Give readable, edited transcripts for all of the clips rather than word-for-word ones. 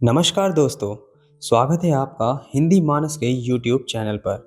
नमस्कार दोस्तों, स्वागत है आपका हिंदी मानस के YouTube चैनल पर।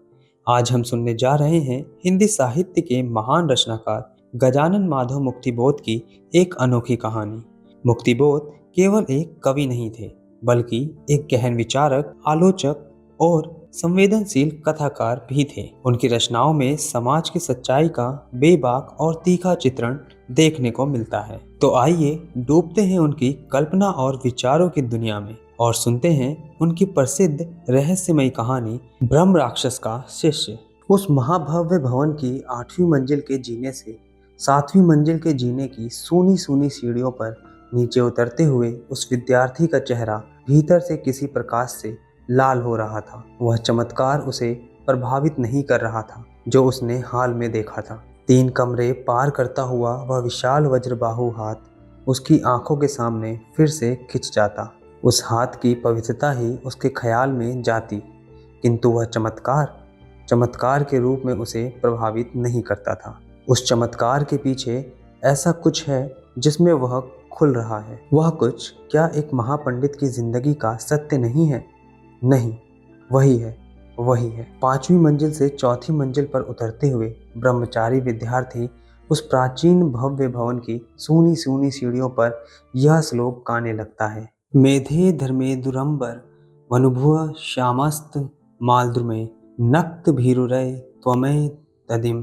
आज हम सुनने जा रहे हैं हिंदी साहित्य के महान रचनाकार गजानन माधव मुक्तिबोध की एक अनोखी कहानी। मुक्तिबोध केवल एक कवि नहीं थे, बल्कि एक गहन विचारक, आलोचक और संवेदनशील कथाकार भी थे। उनकी रचनाओं में समाज की सच्चाई का बेबाक और तीखा चित्रण देखने को मिलता है। तो आइए डूबते हैं उनकी कल्पना और विचारों की दुनिया में और सुनते हैं उनकी प्रसिद्ध रहस्यमयी कहानी ब्रह्म राक्षस का शिष्य। उस महाभव्य भवन की 8वीं मंजिल के जीने से 7वीं मंजिल के जीने की सूनी सूनी सीढ़ियों पर नीचे उतरते हुए उस विद्यार्थी का चेहरा भीतर से किसी प्रकाश से लाल हो रहा था। वह चमत्कार उसे प्रभावित नहीं कर रहा था जो उसने हाल में देखा था। 3 कमरे पार करता हुआ वह विशाल वज्रबाहु हाथ उसकी आंखों के सामने फिर से खिंच जाता। उस हाथ की पवित्रता ही उसके ख्याल में जाती, किंतु वह चमत्कार के रूप में उसे प्रभावित नहीं करता था। उस चमत्कार के पीछे ऐसा कुछ है जिसमें वह खुल रहा है। वह कुछ क्या एक महापंडित की जिंदगी का सत्य नहीं है? नहीं, वही है। 5वीं मंजिल से 4थी मंजिल पर उतरते हुए ब्रह्मचारी विद्यार्थी उस प्राचीन भव्य भवन की सूनी सूनी सीढ़ियों पर यह श्लोक गाने लगता है। मेधे धर्मे दुरंबर वनुभुव श्यामस्त मालद्रुमे नक्त भीरुरय त्वमय तदिम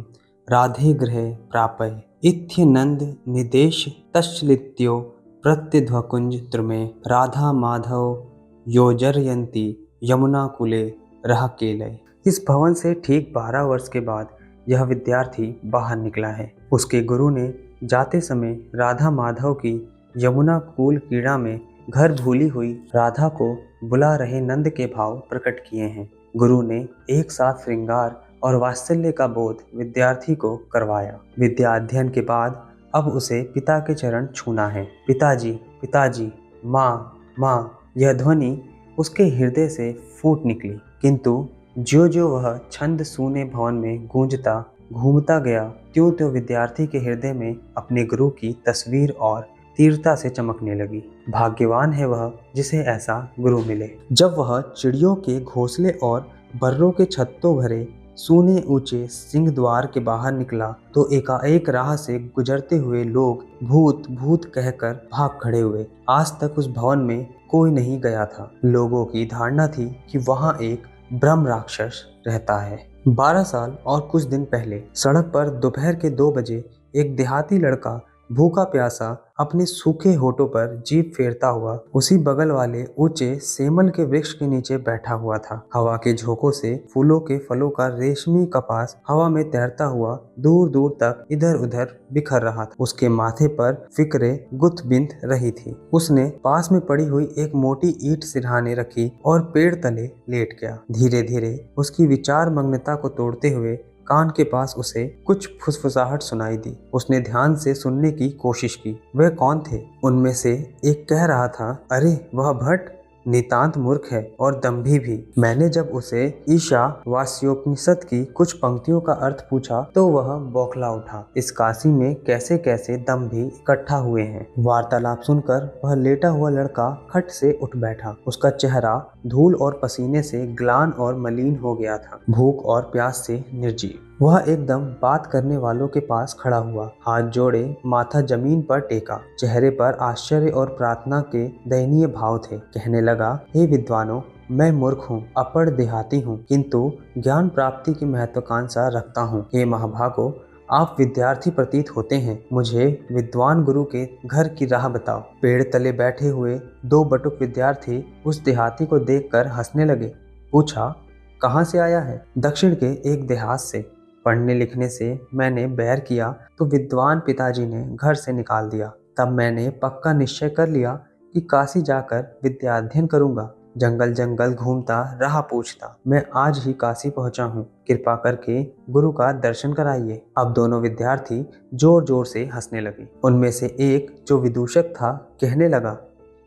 राधे गृहे प्रापय इत्यनंद निदेश तश्लित्यो प्रत्यध्वकुंज द्रुमे राधा माधव योजरयंती यमुना कुले रह केलय। इस भवन से ठीक 12 वर्ष के बाद यह विद्यार्थी बाहर निकला है। उसके गुरु ने जाते समय राधा माधव की यमुना कूल क्रीड़ा में घर भूली हुई राधा को बुला रहे नंद के भाव प्रकट किए हैं। गुरु ने एक साथ श्रृंगार और वात्सल्य का बोध विद्यार्थी को करवाया। विद्या अध्ययन के बाद अब उसे पिता के चरण छूना है। पिताजी, पिताजी, माँ, माँ, यह ध्वनि उसके हृदय से फूट निकली, किंतु ज्यों ज्यों वह छंद सूने भवन में गूंजता घूमता गया, त्यों त्यों विद्यार्थी के हृदय में अपने गुरु की तस्वीर और तीव्रता से चमकने लगी। भाग्यवान है वह जिसे ऐसा गुरु मिले। जब वह चिड़ियों के घोंसले और बर्रों के छत्तों भरे सूने ऊंचे सिंह द्वार के बाहर निकला तो एकाएक राह से गुजरते हुए लोग भूत भूत कहकर भाग खड़े हुए। आज तक उस भवन में कोई नहीं गया था। लोगों की धारणा थी कि वहां एक ब्रह्म राक्षस रहता है। 12 साल और कुछ दिन पहले सड़क पर दोपहर के 2 बजे एक देहाती लड़का भूखा प्यासा अपने सूखे होठों पर जीभ फेरता हुआ उसी बगल वाले ऊंचे सेमल के वृक्ष के नीचे बैठा हुआ था। हवा के झोंकों से फूलों के फलों का रेशमी कपास हवा में तैरता हुआ दूर दूर तक इधर उधर बिखर रहा था। उसके माथे पर फिक्रे गुथ बिंध रही थी। उसने पास में पड़ी हुई एक मोटी ईंट सिरहाने रखी और पेड़ तले लेट गया। धीरे धीरे उसकी विचार मग्नता को तोड़ते हुए कान के पास उसे कुछ फुसफुसाहट सुनाई दी। उसने ध्यान से सुनने की कोशिश की। वे कौन थे? उनमें से एक कह रहा था, अरे वह भट्ट नितांत मूर्ख है और दंभी भी। मैंने जब उसे ईशावास्योपनिषद की कुछ पंक्तियों का अर्थ पूछा तो वह बौखला उठा। इस काशी में कैसे कैसे दंभी इकट्ठा हुए हैं। वार्तालाप सुनकर वह लेटा हुआ लड़का खट से उठ बैठा। उसका चेहरा धूल और पसीने से ग्लान और मलिन हो गया था, भूख और प्यास से निर्जीव। वह एकदम बात करने वालों के पास खड़ा हुआ, हाथ जोड़े माथा जमीन पर टेका। चेहरे पर आश्चर्य और प्रार्थना के दयनीय भाव थे। कहने लगा, हे विद्वानों, मैं मूर्ख हूँ, अपढ़ देहाती हूँ, किंतु ज्ञान प्राप्ति की महत्वाकांक्षा रखता हूँ। हे महाभागो, आप विद्यार्थी प्रतीत होते हैं। मुझे विद्वान गुरु के घर की राह बताओ। पेड़ तले बैठे हुए 2 बटुक विद्यार्थी उस देहाती को देखकर हंसने लगे। पूछा, कहाँ से आया है? दक्षिण के एक देहात से। पढ़ने लिखने से मैंने बैर किया तो विद्वान पिताजी ने घर से निकाल दिया। तब मैंने पक्का निश्चय कर लिया कि काशी जाकर विद्या अध्ययन करूंगा। जंगल जंगल घूमता राह पूछता। मैं आज ही काशी पहुंचा हूँ। कृपा करके गुरु का दर्शन कराइए। अब दोनों विद्यार्थी जोर जोर से हंसने लगे। उनमें से एक जो विदूषक था कहने लगा,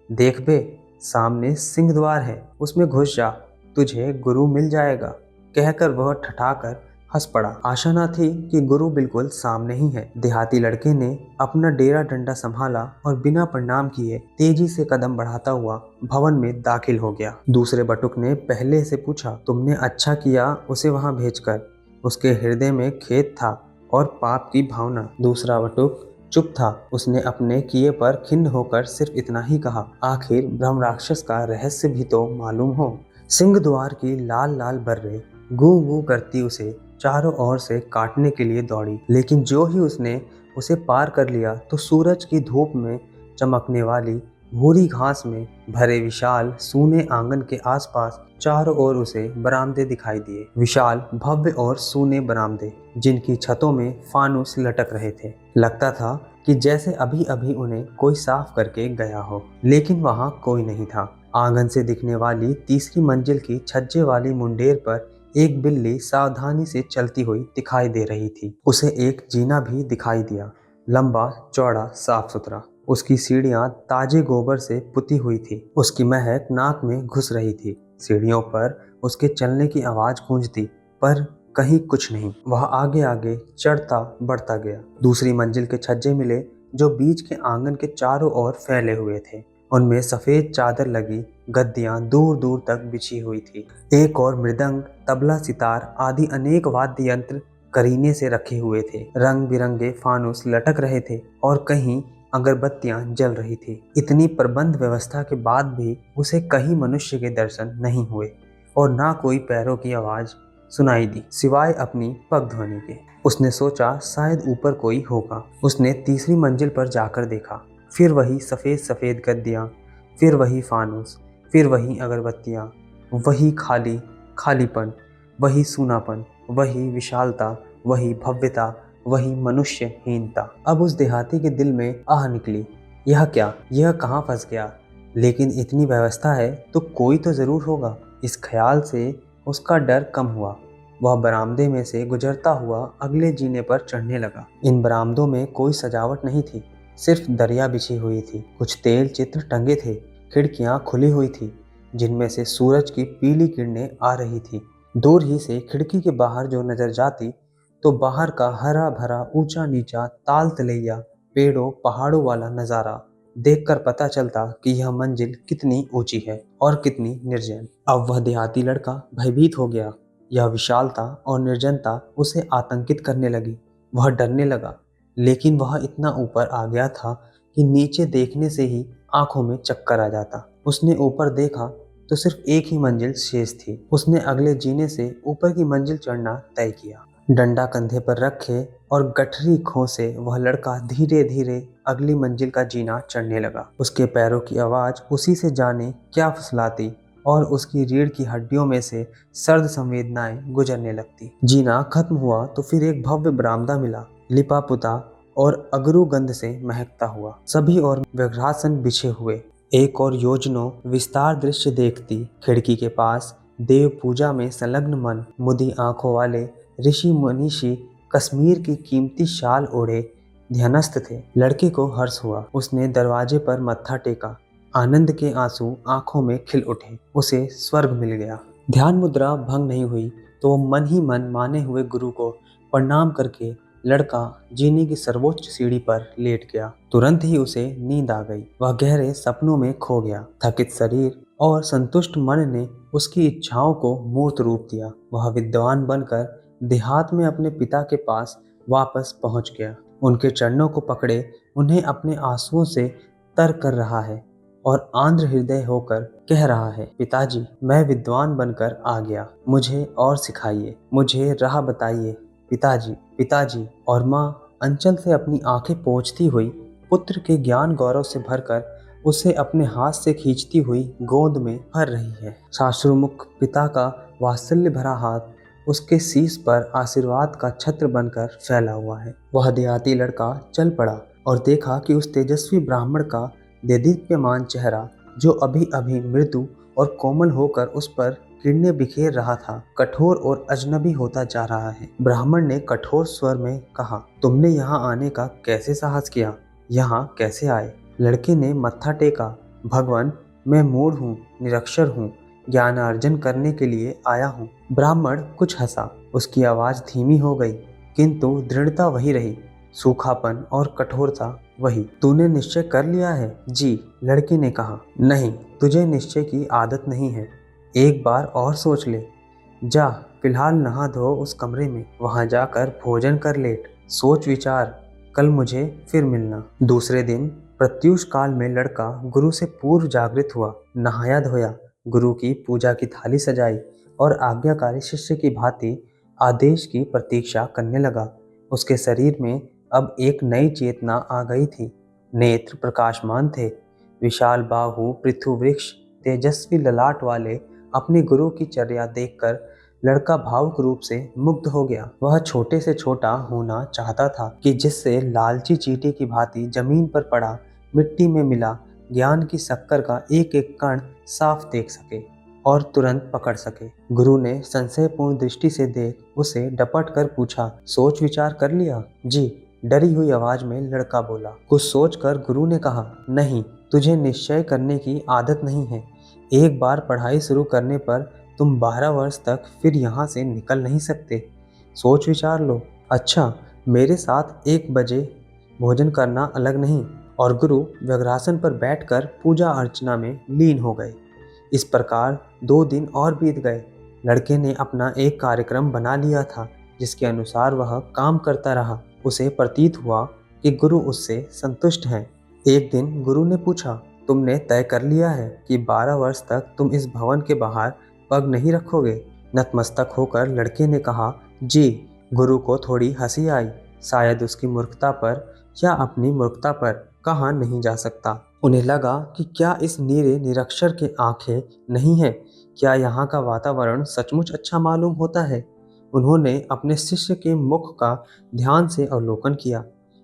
देख बे, सामने सिंह द्वार है, उसमें घुस जा, तुझे गुरु मिल जाएगा। कहकर वह ठठाकर हंस पड़ा। आशा न थी कि गुरु बिल्कुल सामने ही है। देहाती लड़के ने अपना डेरा डंडा संभाला और बिना प्रणाम किए तेजी से कदम बढ़ाता हुआ भवन में दाखिल हो गया। दूसरे बटुक ने पहले से पूछा, तुमने अच्छा किया उसे वहां भेजकर। उसके हृदय में खेद था और पाप की भावना। दूसरा बटुक चुप था। उसने अपने किए पर खिन्न होकर सिर्फ इतना ही कहा, आखिर ब्रह्म राक्षस का रहस्य भी तो मालूम हो। सिंह द्वार की लाल लाल बर्रे गूं गूं करती उसे चारों ओर से काटने के लिए दौड़ी, लेकिन जो ही उसने उसे पार कर लिया तो सूरज की धूप में चमकने वाली भूरी घास में भरे विशाल सूने आंगन के आसपास चारों ओर उसे बरामदे दिखाई दिए। विशाल भव्य और सूने बरामदे जिनकी छतों में फानुस लटक रहे थे। लगता था कि जैसे अभी अभी उन्हें कोई साफ करके गया हो, लेकिन वहां कोई नहीं था। आंगन से दिखने वाली तीसरी मंजिल की छज्जे वाली मुंडेर पर एक बिल्ली सावधानी से चलती हुई दिखाई दे रही थी। उसे एक जीना भी दिखाई दिया, लंबा चौड़ा साफ सुथरा। उसकी सीढ़ियां ताजे गोबर से पुती हुई थी। उसकी महक नाक में घुस रही थी। सीढ़ियों पर उसके चलने की आवाज गूंजती, पर कहीं कुछ नहीं। वह आगे आगे चढ़ता बढ़ता गया। दूसरी मंजिल के छज्जे मिले जो बीच के आंगन के चारों ओर फैले हुए थे। उनमें सफेद चादर लगी गद्दियां दूर दूर तक बिछी हुई थी। एक और मृदंग, तबला, सितार आदि अनेक वाद्य यंत्र करीने से रखे हुए थे। रंग बिरंगे फानुस लटक रहे थे और कहीं अगरबत्तियां जल रही थी। इतनी प्रबंध व्यवस्था के बाद भी उसे कहीं मनुष्य के दर्शन नहीं हुए और ना कोई पैरों की आवाज सुनाई दी, सिवाय अपनी पग ध्वनि के। उसने सोचा शायद ऊपर कोई होगा। उसने तीसरी मंजिल पर जाकर देखा। फिर वही सफेद सफेद गद्दियां, फिर वही फानुस, फिर वही अगरबत्तियां, वही खाली खालीपन, वही सूनापन, वही विशालता, वही भव्यता, वही मनुष्यहीनता। अब उस देहाती के दिल में आह निकली, यह क्या, यह कहाँ फंस गया? लेकिन इतनी व्यवस्था है तो कोई तो जरूर होगा। इस ख्याल से उसका डर कम हुआ। वह बरामदे में से गुजरता हुआ अगले जीने पर चढ़ने लगा। इन बरामदों में कोई सजावट नहीं थी, सिर्फ दरिया बिछी हुई थी। कुछ तेल चित्र टंगे थे। खिड़कियां खुली हुई थी जिनमें से सूरज की पीली किरणें आ रही थी। दूर ही से खिड़की के बाहर जो नजर जाती तो बाहर का हरा भरा ऊंचा नीचा ताल तलैया पेड़ों पहाड़ों वाला नजारा देखकर पता चलता कि यह मंजिल कितनी ऊंची है और कितनी निर्जन। अब वह देहाती लड़का भयभीत हो गया। यह विशालता और निर्जनता उसे आतंकित करने लगी। वह डरने लगा, लेकिन वह इतना ऊपर आ गया था कि नीचे देखने से ही आंखों में चक्कर आ जाता। उसने ऊपर देखा तो सिर्फ एक ही मंजिल शेष थी। उसने अगले जीने से ऊपर की मंजिल चढ़ना तय किया। डंडा कंधे पर रखे और गठरी खो से वह लड़का धीरे धीरे अगली मंजिल का जीना चढ़ने लगा। उसके पैरों की आवाज उसी से जाने क्या फुसलाती और उसकी रीढ़ की हड्डियों में से सर्द संवेदनाएं गुजरने लगती। जीना खत्म हुआ तो फिर एक भव्य बरामदा मिला, लिपा पुता और अगरू गंध से महकता हुआ। सभी और व्यघ्रासन बिछे हुए। एक और योजनों विस्तार दृश्य देखती। खिड़की के पास देव पूजा में संलग्न मन मुदी आंखों वाले ऋषि मनीषी कश्मीर की कीमती शाल ओढ़े ध्यानस्थ थे। लड़के को हर्ष हुआ। उसने दरवाजे पर मत्था टेका। आनंद के आंसू आंखों में खिल उठे। उसे स्वर्ग मिल गया। ध्यान मुद्रा भंग नहीं हुई तो वो मन ही मन माने हुए गुरु को प्रणाम करके लड़का जीने की सर्वोच्च सीढ़ी पर लेट गया। तुरंत ही उसे नींद आ गई। वह गहरे सपनों में खो गया। थकित शरीर और संतुष्ट मन ने उसकी इच्छाओं को मूर्त रूप दिया। वह विद्वान बनकर देहात में अपने पिता के पास वापस पहुंच गया। उनके चरणों को पकड़े उन्हें अपने आंसुओं से तर कर रहा है और आंध्र हृदय होकर कह रहा है, पिताजी मैं विद्वान बनकर आ गया, मुझे और सिखाइए, मुझे राह बताइए पिताजी, पिताजी। और माँ अंचल से अपनी आंखें पोंछती हुई पुत्र के ज्ञान गौरव से भरकर उसे अपने हाथ से खींचती हुई गोद में भर रही है। साश्रुमुख पिता का वात्सल्य भरा हाथ उसके शीश पर आशीर्वाद का छत्र बनकर फैला हुआ है। वह देहाती लड़का चल पड़ा और देखा कि उस तेजस्वी ब्राह्मण का देदीप्यमान चेहरा, जो अभी अभी मृदु और कोमल होकर उस पर किरणें बिखेर रहा था, कठोर और अजनबी होता जा रहा है। ब्राह्मण ने कठोर स्वर में कहा, तुमने यहाँ आने का कैसे साहस किया? यहाँ कैसे आए? लड़के ने मत्था टेका। भगवान मैं मूढ़ हूँ, निरक्षर हूँ, ज्ञानार्जन करने के लिए आया हूँ। ब्राह्मण कुछ हंसा, उसकी आवाज धीमी हो गई, किंतु दृढ़ता वही रही, सूखापन और कठोरता वही। तूने निश्चय कर लिया है? जी, लड़के ने कहा। नहीं, तुझे निश्चय की आदत नहीं है, एक बार और सोच ले। जा, फिलहाल नहा धो उस कमरे में, वहां जाकर भोजन कर लेट, सोच विचार, कल मुझे फिर मिलना। दूसरे दिन प्रत्यूष काल में लड़का गुरु से पूर्व जागृत हुआ, नहाया धोया, गुरु की पूजा की थाली सजाई और आज्ञाकारी शिष्य की भांति आदेश की प्रतीक्षा करने लगा। उसके शरीर में अब एक नई चेतना आ गई थी। नेत्र प्रकाशमान थे, विशाल बाहु, पृथु वृक्ष, तेजस्वी ललाट वाले अपने गुरु की चर्या देखकर लड़का भावुक रूप से मुग्ध हो गया। वह छोटे से छोटा होना चाहता था कि जिससे लालची चींटी की भांति जमीन पर पड़ा मिट्टी में मिला ज्ञान की शक्कर का एक एक कण साफ देख सके और तुरंत पकड़ सके। गुरु ने संशयपूर्ण दृष्टि से देख उसे डपट कर पूछा, सोच विचार कर लिया? जी, डरी हुई आवाज में लड़का बोला। कुछ सोचकर गुरु ने कहा, नहीं, तुझे निश्चय करने की आदत नहीं है। एक बार पढ़ाई शुरू करने पर तुम 12 वर्ष तक फिर यहाँ से निकल नहीं सकते। सोच विचार लो। अच्छा, मेरे साथ 1 बजे भोजन करना अलग नहीं। और गुरु व्यग्रासन पर बैठकर पूजा अर्चना में लीन हो गए। इस प्रकार 2 दिन और बीत गए। लड़के ने अपना एक कार्यक्रम बना लिया था, जिसके अनुसार वह काम करता रहा। उसे प्रतीत हुआ कि गुरु उससे संतुष्ट हैं। एक दिन गुरु ने पूछा, तुमने तय कर लिया है कि 12 वर्ष तक तुम इस भवन के बाहर पग नहीं रखोगे? नतमस्तक होकर लड़के ने कहा, जी। गुरु को थोड़ी हंसी आई, शायद उसकी मूर्खता पर या अपनी मूर्खता पर, कहा नहीं जा सकता। उन्हें लगा कि क्या इस नीरे निरक्षर के आंखें नहीं हैं? क्या यहाँ का वातावरण सचमुच अच्छा मालूम होता है? उन्होंने अपने शिष्य के मुख का ध्यान से अवलोकन किया।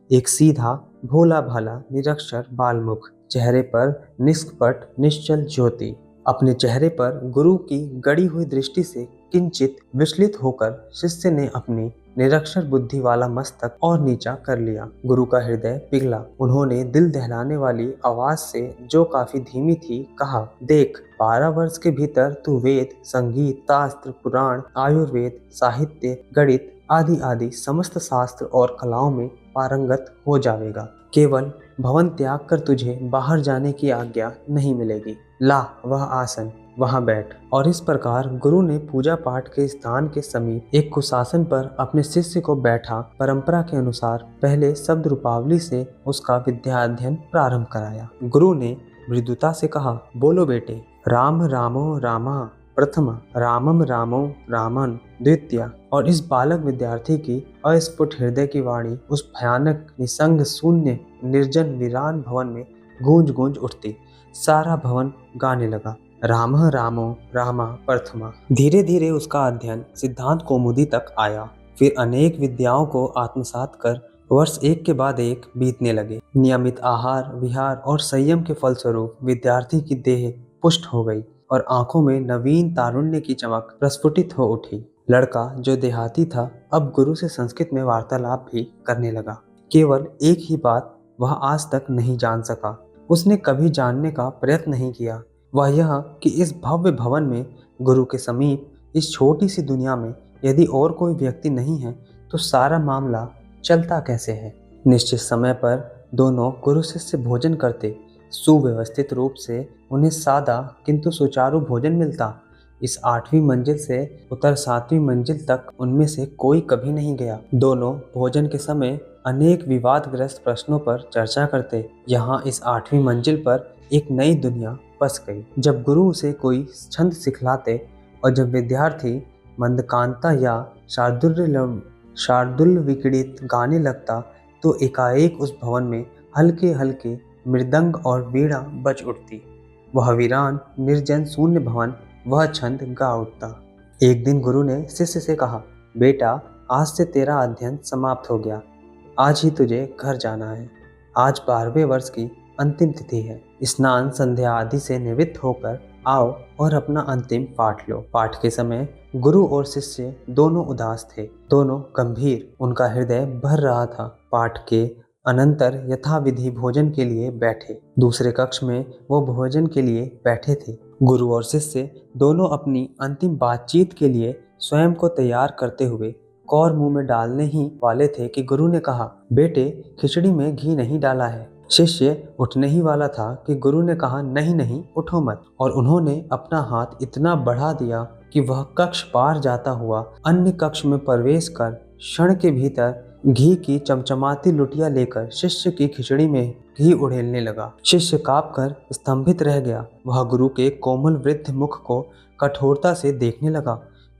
एक सीधा, भोला भाला, निरक्षर बालमुख, चेहरे पर निष्कपट निश्चल ज्योति। अपने चेहरे पर गुरु की गड़ी हुई दृष्टि से किंचित विचलित होकर शिष्य ने अपनी निरक्षर बुद्धि वाला मस्तक और नीचा कर लिया। गुरु का हृदय पिघला। उन्होंने दिल दहलाने वाली आवाज से, जो काफी धीमी थी, कहा, देख, 12 वर्ष के भीतर तू वेद, संगीत, शास्त्र, पुराण, आयुर्वेद, साहित्य, गणित आदि आदि समस्त शास्त्र और कलाओं में पारंगत हो जाएगा। केवल भवन त्याग कर तुझे बाहर जाने की आज्ञा नहीं मिलेगी। ला वह आसन, वहां बैठ। और इस प्रकार गुरु ने पूजा पाठ के स्थान के समीप एक कुशासन पर अपने शिष्य को बैठा परंपरा के अनुसार पहले शब्द रूपावली से उसका विद्याध्ययन प्रारंभ कराया। गुरु ने मृदुता से कहा, बोलो बेटे। राम रामो रामा प्रथम, रामम रामो रामन द्वितीय। और इस बालक विद्यार्थी की अस्फुट हृदय की वाणी उस भयानक निसंग शून्य निर्जन वीरान भवन में गूंज गूंज उठती। सारा भवन गाने लगा, राम रामो रामा प्रथमा। धीरे धीरे उसका अध्ययन सिद्धांत कौमुदी तक आया। फिर अनेक विद्याओं को आत्मसात कर वर्ष एक के बाद एक बीतने लगे। नियमित आहार विहार और संयम के फलस्वरूप विद्यार्थी की देह पुष्ट हो गई और आंखों में नवीन तारुण्य की चमक प्रस्फुटित हो उठी। लड़का, जो देहाती था, अब गुरु से संस्कृत में वार्तालाप भी करने लगा। केवल एक ही बात वह आज तक नहीं जान सका, उसने कभी जानने का प्रयत्न नहीं किया, वह यह कि इस भव्य भवन में, गुरु के समीप, इस छोटी सी दुनिया में यदि और कोई व्यक्ति नहीं है तो सारा मामला चलता कैसे है। निश्चित समय पर दोनों गुरु शिष्य भोजन करते। सुव्यवस्थित रूप से उन्हें सादा किंतु सुचारू भोजन मिलता। इस 8वीं मंजिल से उतर 7वीं मंजिल तक उनमें से कोई कभी नहीं गया। दोनों भोजन के समय अनेक विवादग्रस्त प्रश्नों पर चर्चा करते। यहाँ इस 8वीं मंजिल पर एक नई दुनिया बस गई। जब गुरु उसे कोई छंद सिखलाते और जब विद्यार्थी मंदकांता या शार्दुल विकिड़ित गाने लगता, तो एकाएक उस भवन में हल्के हल्के मृदंग और वीणा बज उठती। वह वीरान निर्जन शून्य भवन वह छंद गा उठता। एक दिन गुरु ने शिष्य से कहा, बेटा, आज से तेरा अध्ययन समाप्त हो गया। आज ही तुझे घर जाना है। आज 12वें वर्ष की अंतिम तिथि है। स्नान संध्या आदि से निवृत्त होकर आओ और अपना अंतिम पाठ लो। पाठ के समय गुरु और शिष्य दोनों उदास थे, दोनों गंभीर। उनका हृदय भर रहा था। पाठ के अनंतर यथाविधि भोजन के लिए बैठे। दूसरे कक्ष में वो भोजन के लिए बैठे थे। गुरु और शिष्य दोनों अपनी अंतिम बातचीत के लिए स्वयं को तैयार करते हुए कौर मुंह में डालने ही वाले थे कि गुरु ने कहा, बेटे खिचड़ी में घी नहीं डाला है। शिष्य उठने ही वाला था कि गुरु ने कहा, नहीं नहीं उठो मत। और उन्होंने अपना हाथ इतना बढ़ा दिया कि वह कक्ष पार जाता हुआ अन्य कक्ष में प्रवेश कर क्षण के भीतर घी की चमचमाती लुटिया लेकर शिष्य की खिचड़ी में घी उड़ेलने लगा। शिष्य कांपकर स्तंभित रह गया। वह गुरु के कोमल वृद्ध मुख को कठोरता से देखने लगा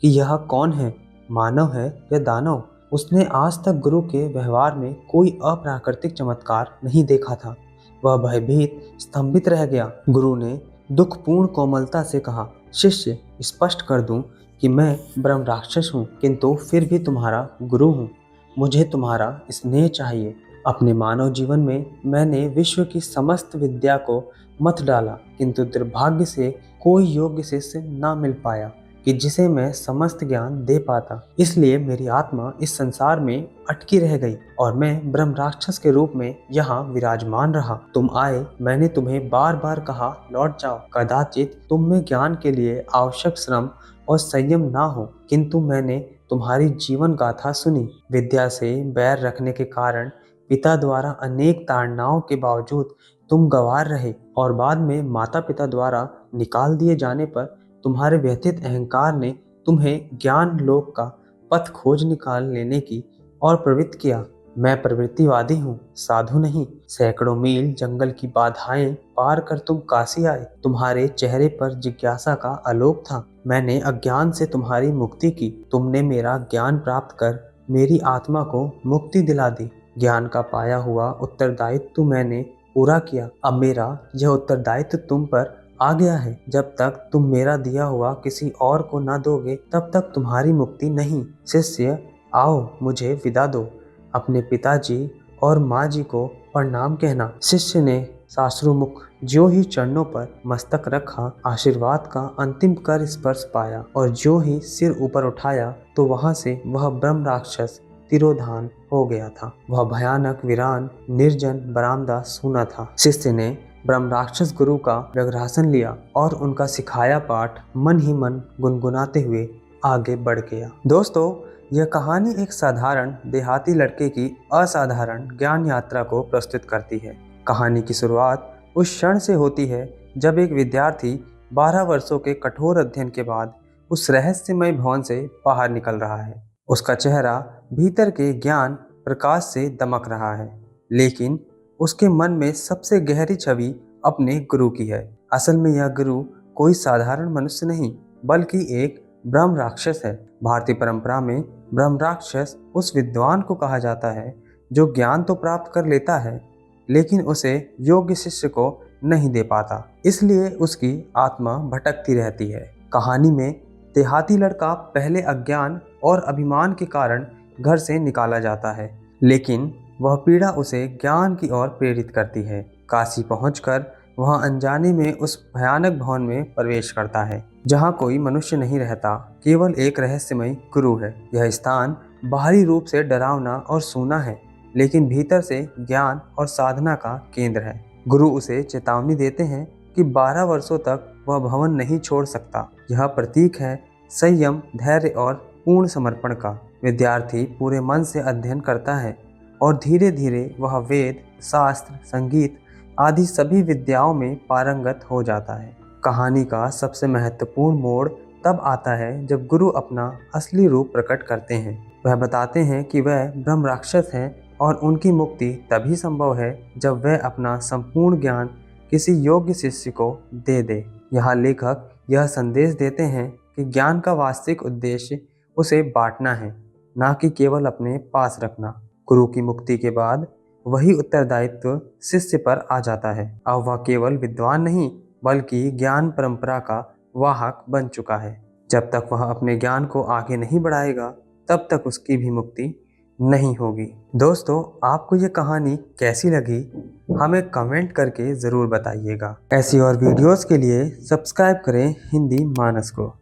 कि यह कौन है, मानव है या दानव। उसने आज तक गुरु के व्यवहार में कोई अप्राकृतिक चमत्कार नहीं देखा था। वह भयभीत स्तंभित रह गया। गुरु ने दुखपूर्ण कोमलता से कहा, शिष्य स्पष्ट कर दूं कि मैं ब्रह्म राक्षस हूँ, किंतु फिर भी तुम्हारा गुरु हूँ। मुझे तुम्हारा स्नेह चाहिए। अपने मानव जीवन में मैंने विश्व की समस्त विद्या को मत डाला, किंतु दुर्भाग्य से कोई योग्य शिष्य न मिल पाया कि जिसे मैं समस्त ज्ञान दे पाता। इसलिए मेरी आत्मा इस संसार में अटकी रह गई और मैं ब्रह्म राक्षस के रूप में यहाँ विराजमान रहा। तुम आए, मैंने तुम्हें बार बार कहा लौट जाओ। कदाचित तुम में ज्ञान के लिए आवश्यक श्रम और संयम ना हो, किंतु मैंने तुम्हारी जीवन गाथा सुनी। विद्या से बैर रखने के कारण पिता द्वारा अनेक ताड़नाओं के बावजूद तुम गंवार रहे और बाद में माता पिता द्वारा निकाल दिए जाने पर तुम्हारे व्यथित अहंकार ने तुम्हें ज्ञान लोक का पथ खोज निकाल लेने की और प्रवृत्त किया। मैं प्रवृत्तिवादी हूँ, साधु नहीं। सैकड़ों मील जंगल की बाधाएं पार कर तुम काशी आए। तुम्हारे चेहरे पर जिज्ञासा का आलोक था। मैंने अज्ञान से तुम्हारी मुक्ति की। तुमने मेरा ज्ञान प्राप्त कर मेरी आत्मा को मुक्ति दिला दी। ज्ञान का पाया हुआ उत्तरदायित्व मैंने पूरा किया। अब मेरा यह उत्तरदायित्व तुम पर आ गया है। जब तक तुम मेरा दिया हुआ किसी और को न दोगे, तब तक तुम्हारी मुक्ति नहीं। शिष्य आओ, मुझे विदा दो। अपने पिताजी और माँ जी को प्रणाम कहना। शिष्य ने साश्रुमुख ज्यों ही चरणों पर मस्तक रखा, आशीर्वाद का अंतिम कर स्पर्श पाया और ज्यों ही सिर ऊपर उठाया तो वहां से वह ब्रह्म राक्षस तिरोधान हो गया था। वह भयानक वीरान निर्जन बरामदा सूना था। शिष्य ने ब्रह्म राक्षस गुरु का व्यग्रासन लिया और उनका सिखाया पाठ मन ही मन गुनगुनाते हुए आगे बढ़ गया। दोस्तों, यह कहानी एक साधारण देहाती लड़के की असाधारण ज्ञान यात्रा को प्रस्तुत करती है। कहानी की शुरुआत उस क्षण से होती है जब एक विद्यार्थी 12 वर्षों के कठोर अध्ययन के बाद उस रहस्यमय भवन से बाहर निकल रहा है। उसका चेहरा भीतर के ज्ञान प्रकाश से दमक रहा है, लेकिन उसके मन में सबसे गहरी छवि अपने गुरु की है। असल में यह गुरु कोई साधारण मनुष्य नहीं, बल्कि एक ब्रह्म राक्षस है। भारतीय परंपरा में ब्रह्म राक्षस उस विद्वान को कहा जाता है जो ज्ञान तो प्राप्त कर लेता है, लेकिन उसे योग्य शिष्य को नहीं दे पाता, इसलिए उसकी आत्मा भटकती रहती है। कहानी में देहाती लड़का पहले अज्ञान और अभिमान के कारण घर से निकाला जाता है, लेकिन वह पीड़ा उसे ज्ञान की ओर प्रेरित करती है। काशी पहुंचकर वह अनजाने में उस भयानक भवन में प्रवेश करता है जहां कोई मनुष्य नहीं रहता, केवल एक रहस्यमय गुरु है। यह स्थान बाहरी रूप से डरावना और सूना है, लेकिन भीतर से ज्ञान और साधना का केंद्र है। गुरु उसे चेतावनी देते हैं कि 12 वर्षों तक वह भवन नहीं छोड़ सकता। यह प्रतीक है संयम, धैर्य और पूर्ण समर्पण का। विद्यार्थी पूरे मन से अध्ययन करता है और धीरे धीरे वह वेद, शास्त्र, संगीत आदि सभी विद्याओं में पारंगत हो जाता है। कहानी का सबसे महत्वपूर्ण मोड़ तब आता है जब गुरु अपना असली रूप प्रकट करते हैं। वह बताते हैं कि वह ब्रह्म राक्षस हैं और उनकी मुक्ति तभी संभव है जब वह अपना संपूर्ण ज्ञान किसी योग्य शिष्य को दे दे। यहाँ लेखक यह संदेश देते हैं कि ज्ञान का वास्तविक उद्देश्य उसे बांटना है, न कि केवल अपने पास रखना। गुरु की मुक्ति के बाद वही उत्तरदायित्व शिष्य पर आ जाता है। अब वह केवल विद्वान नहीं, बल्कि ज्ञान परंपरा का वाहक बन चुका है। जब तक वह अपने ज्ञान को आगे नहीं बढ़ाएगा, तब तक उसकी भी मुक्ति नहीं होगी। दोस्तों, आपको ये कहानी कैसी लगी हमें कमेंट करके ज़रूर बताइएगा। ऐसी और वीडियोस के लिए सब्सक्राइब करें हिंदी मानस को।